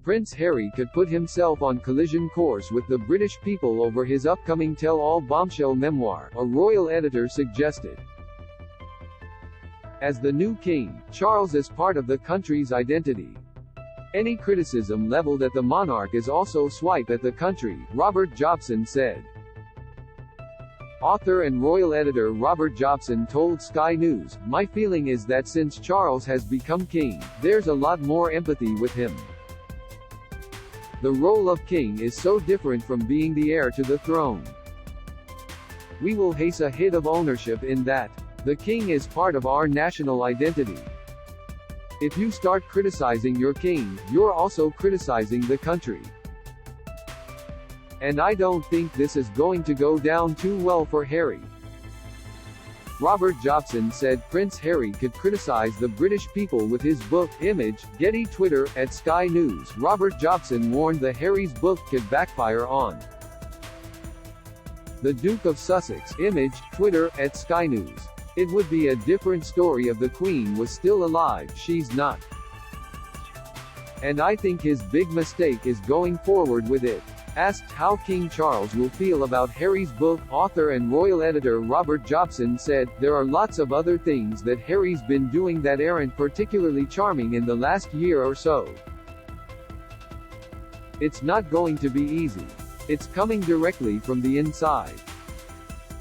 Prince Harry could put himself on collision course with the British people over his upcoming tell-all bombshell memoir, a royal editor suggested. As the new king, Charles is part of the country's identity. Any criticism leveled at the monarch is also swipe at the country, Robert Jobson said. Author and royal editor Robert Jobson told Sky News, "My feeling is that since Charles has become king, there's a lot more empathy with him. The role of king is so different from being the heir to the throne. We will have a hit of ownership in that. The king is part of our national identity. If you start criticizing your king, you're also criticizing the country. And I don't think this is going to go down too well for Harry." Robert Jobson said Prince Harry could criticize the British people with his book, Image, Getty Twitter, at Sky News. Robert Jobson warned that Harry's book could backfire on the Duke of Sussex. Image, Twitter, at Sky News. "It would be a different story if the Queen was still alive, she's not. And I think his big mistake is going forward with it." Asked how King Charles will feel about Harry's book, author and royal editor Robert Jobson said, "There are lots of other things that Harry's been doing that aren't particularly charming in the last year or so. It's not going to be easy. It's coming directly from the inside.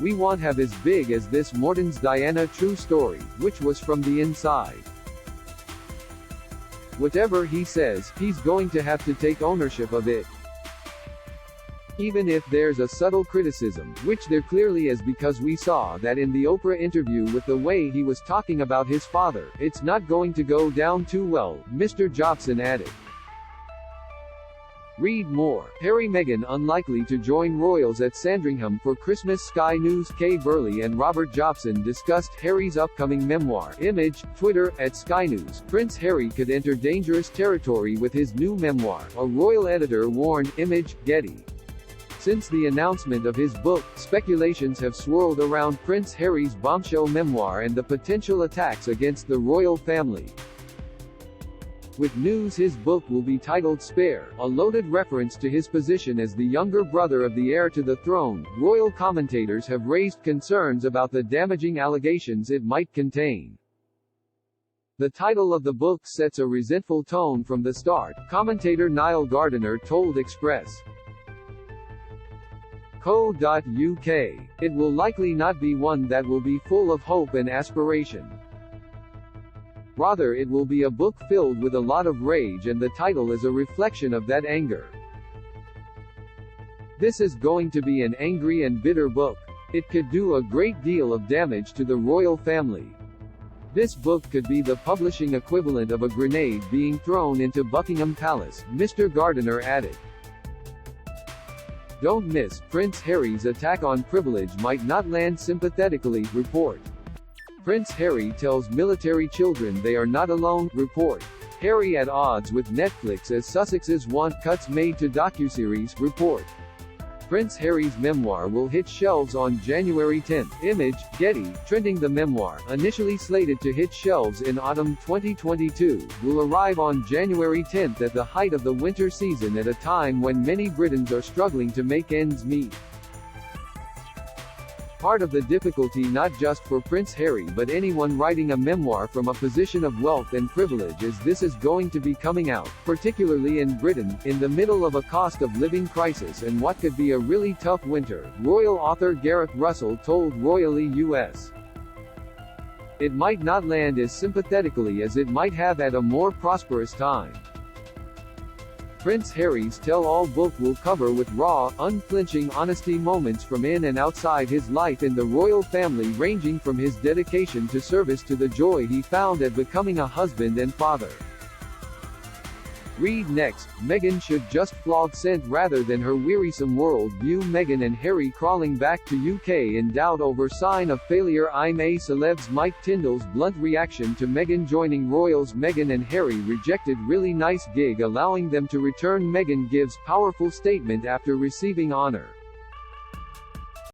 We won't have as big as this Morton's Diana true story, which was from the inside. Whatever he says, he's going to have to take ownership of it. Even if there's a subtle criticism, which there clearly is because we saw that in the Oprah interview with the way he was talking about his father, it's not going to go down too well," Mr. Jobson added. Read more. Harry Meghan unlikely to join royals at Sandringham for Christmas. Sky News. Kay Burley and Robert Jobson discussed Harry's upcoming memoir. Image, Twitter, at Sky News. Prince Harry could enter dangerous territory with his new memoir, a royal editor warned. Image, Getty. Since the announcement of his book, speculations have swirled around Prince Harry's bombshell memoir and the potential attacks against the royal family. With news his book will be titled Spare, a loaded reference to his position as the younger brother of the heir to the throne, royal commentators have raised concerns about the damaging allegations it might contain. The title of the book sets a resentful tone from the start, commentator Niall Gardiner told Express. Co.uk. It will likely not be one that will be full of hope and aspiration. Rather, it will be a book filled with a lot of rage, and the title is a reflection of that anger. This is going to be an angry and bitter book. It could do a great deal of damage to the royal family. This book could be the publishing equivalent of a grenade being thrown into Buckingham Palace, Mr. Gardiner added. Don't miss, Prince Harry's attack on privilege might not land sympathetically, report. Prince Harry tells military children they are not alone, report. Harry at odds with Netflix as Sussexes want cuts made to docuseries, report. Prince Harry's memoir will hit shelves on January 10. Image, Getty, trending. The memoir, initially slated to hit shelves in autumn 2022, will arrive on January 10 at the height of the winter season at a time when many Britons are struggling to make ends meet. Part of the difficulty not just for Prince Harry but anyone writing a memoir from a position of wealth and privilege is this is going to be coming out, particularly in Britain, in the middle of a cost of living crisis and what could be a really tough winter, royal author Gareth Russell told Royally US. It might not land as sympathetically as it might have at a more prosperous time. Prince Harry's tell-all book will cover with raw, unflinching honesty moments from in and outside his life in the royal family, ranging from his dedication to service to the joy he found at becoming a husband and father. Read next, Meghan should just flog scent rather than her wearisome world view. Meghan and Harry crawling back to UK in doubt over sign of failure. I'm a celebs. Mike Tyndall's blunt reaction to Meghan joining royals. Meghan and Harry rejected really nice gig allowing them to return. Meghan gives powerful statement after receiving honor.